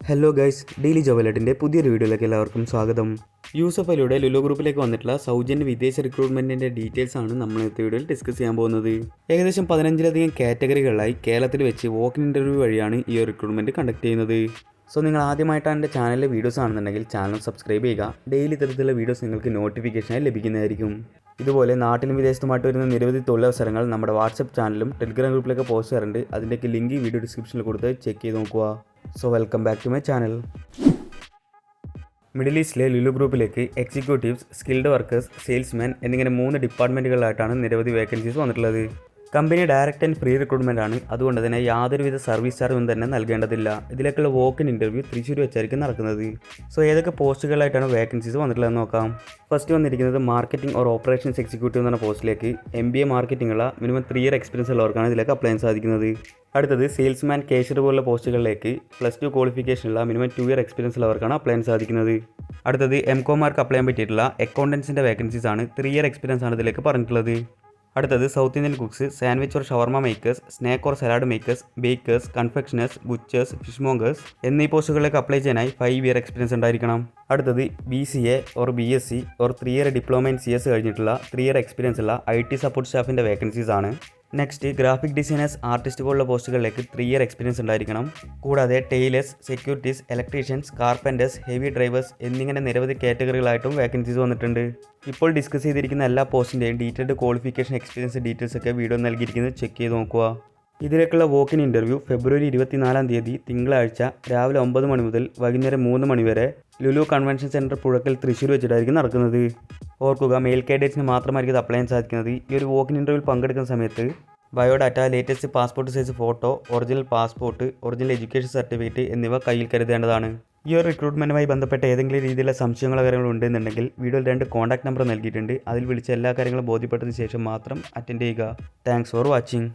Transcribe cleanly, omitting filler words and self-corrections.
Hello guys, daily ജോബലറ്റിൻ്റെ പുതിയൊരു വീഡിയോയിലേക്ക് എല്ലാവർക്കും സ്വാഗതം. യൂസഫ് അലിയുടെ ലുലു ഗ്രൂപ്പിലേക്ക് വന്നിട്ടുള്ള സൗജന്യ വിദേശ റിക്രൂട്ട്മെൻറ്റിൻ്റെ ഡീറ്റെയിൽസ് ആണ് നമ്മൾ ഇന്നത്തെ വീഡിയോയിൽ ഡിസ്കസ് ചെയ്യാൻ പോകുന്നത്. ഏകദേശം 15ലധികം കാറ്റഗറികളിലായി കേരളത്തിൽ വെച്ച് വോക്ക് ഇൻ ഇൻ്റർവ്യൂ വഴിയാണ് ഈ ഒരു റിക്രൂട്ട്മെൻറ്റ് കണ്ടക്ട് ചെയ്യുന്നത്. സോ നിങ്ങൾ ആദ്യമായിട്ടാണ് എൻ്റെ ചാനലിലെ വീഡിയോസ് ആണെന്നുണ്ടെങ്കിൽ ചാനൽ സബ്സ്ക്രൈബ് ചെയ്യുക. ഡെയിലി ഇത്തരത്തിലുള്ള വീഡിയോസ് നിങ്ങൾക്ക് നോട്ടിഫിക്കേഷനായി ലഭിക്കുന്നതായിരിക്കും. ഇതുപോലെ നാട്ടിലും വിദേശത്തുമായിട്ട് വരുന്ന നിരവധി തൊഴിലവസരങ്ങൾ നമ്മുടെ വാട്സപ്പ് ചാനലും ടെലിഗ്രാം ഗ്രൂപ്പിലൊക്കെ പോസ്റ്റ് ചെയ്യാറുണ്ട്. അതിൻ്റെയൊക്കെ ലിങ്ക് ഈ വീഡിയോ ഡിസ്ക്രിപ്ഷനിൽ കൊടുത്ത് ചെക്ക് ചെയ്ത് നോക്കുക. So welcome back to my channel. Middle ഈസ്റ്റിലെ ലുലു ഗ്രൂപ്പിലേക്ക് എക്സിക്യൂട്ടീവ്സ്, സ്കിൽഡ് വർക്കേഴ്സ്, സെയിൽസ്മാൻ എന്നിങ്ങനെ 3 ഡിപ്പാർട്ട്മെൻറ്റുകളിലായിട്ടാണ് നിരവധി വേക്കൻസീസ് വന്നിട്ടുള്ളത്. Company direct and free recruitment ആണ്. അതുകൊണ്ട് തന്നെ യാതൊരുവിധ സർവീസ് ചാർജും തന്നെ നൽകേണ്ടതില്ല. ഇതിലേക്കുള്ള വോക്ക് ഇൻ ഇൻ്റർവ്യൂ തൃശ്ശൂർ വെച്ചായിരിക്കും നടക്കുന്നത്. സോ ഏതൊക്കെ പോസ്റ്റുകളിലായിട്ടാണ് വേക്കൻസീസ് വന്നിട്ടുള്ളതെന്ന് നോക്കാം. ഫസ്റ്റ് വന്നിരിക്കുന്നത് മാർക്കറ്റിംഗ് ഓർ ഓപ്പറേഷൻസ് എക്സിക്യൂട്ടീവ് എന്ന പോസ്റ്റിലേക്ക് MBA മാർക്കറ്റിംഗ് ഉള്ള മിനിമം 3 ഇയർ എക്സ്പീരിയൻസ് ഉള്ളവർക്കാണ് ഇതിലേക്ക് അപ്ലൈ ചെയ്യാൻ സാധിക്കുന്നത്. അടുത്തത് സെയിൽസ്മാൻ, കേഷ്യർ പോലുള്ള പോസ്റ്റുകളിലേക്ക് +2 ക്വാളിഫിക്കേഷനുള്ള മിനിമം 2 ഇയർ എക്സ്പീരിയൻസ് ഉള്ളവർക്കാണ് അപ്ലൈ ചെയ്യാൻ സാധിക്കുന്നത്. അടുത്തത് MCOMമാർക്ക് അപ്ലൈ ചെയ്യാൻ പറ്റിയിട്ടുള്ള അക്കൗണ്ടൻസിൻ്റെ വേക്കൻസീസ് ആണ്. 3 ഇയർ എക്സ്പീരിയൻസ് ആണ് ഇതിലേക്ക് പറഞ്ഞിട്ടുള്ളത്. അടുത്തത് south Indian cooks, sandwich or shawarma makers, snack or salad makers, bakers, confectioners, butchers, fish mongers എന്നീ പോസ്റ്റുകളിലേക്ക് അപ്ലൈ ചെയ്യാനായി 5 ഇയർ എക്സ്പീരിയൻസ് ഉണ്ടായിരിക്കണം. അടുത്തത് BCA or BSc or 3 year diploma in CS കഴിഞ്ഞിട്ടുള്ള 3 ഇയർ എക്സ്പീരിയൻസ് ഉള്ള IT സപ്പോർട്ട് സ്റ്റാഫിൻ്റെ vacancies ആണ്. Next graphic designers, artist പോലുള്ള പോസ്റ്റുകളിലേക്ക് 3 ഇയർ എക്സ്പീരിയൻസ് ഉണ്ടായിരിക്കണം. കൂടാതെ tailors, securities, electricians, carpenters, heavy drivers എന്നിങ്ങനെ നിരവധി കാറ്റഗറികളായിട്ടും വേക്കൻസീസ് വന്നിട്ടുണ്ട്. ഇപ്പോൾ ഡിസ്കസ് ചെയ്തിരിക്കുന്ന എല്ലാ പോസ്റ്റിൻ്റെയും ഡീറ്റെയിൽഡ് ക്വാളിഫിക്കേഷൻ, എക്സ്പീരിയൻസ് ഡീറ്റെയിൽസ് ഒക്കെ വീഡിയോ നൽകിയിരിക്കുന്നത് ചെക്ക് ചെയ്ത് നോക്കുക. ഇതിലേക്കുള്ള വോക്ക് ഇൻ ഇൻ്റർവ്യൂ ഫെബ്രുവരി 24-ാം തീയതി തിങ്കളാഴ്ച രാവിലെ 9 മണി മുതൽ വൈകുന്നേരം 3 മണി വരെ ലുലു കൺവെൻഷൻ സെൻറ്റർ പുഴക്കൽ തൃശ്ശൂർ വെച്ചിട്ടായിരിക്കും നടക്കുന്നത്. ഓർക്കുക, മെയിൽ കാൻഡിഡേറ്റ്സിന് മാത്രമായിരിക്കും ഇത് അപ്ലൈ ചെയ്യാൻ സാധിക്കുന്നത്. ഈ ഒരു വോക്ക് ഇൻ ഇൻ്റർവ്യൂവിൽ പങ്കെടുക്കുന്ന സമയത്ത് biodata, latest passport size photo, original passport, original education certificate എന്നിവ കയ്യിൽ കരുതേണ്ടതാണ്. ഈ ഒരു റിക്രൂട്ട്മെൻറ്റുമായി ബന്ധപ്പെട്ട ഏതെങ്കിലും രീതിയിലുള്ള സംശയങ്ങളോ കാര്യങ്ങളോ ഉണ്ടെന്നുണ്ടെങ്കിൽ വീഡിയോയിൽ 2 കോൺടാക്ട് നമ്പർ നൽകിയിട്ടുണ്ട്. അതിൽ വിളിച്ച എല്ലാ കാര്യങ്ങളും ബോധ്യപ്പെട്ടതിന് ശേഷം മാത്രം അറ്റൻഡ് ചെയ്യുക. Thanks for watching.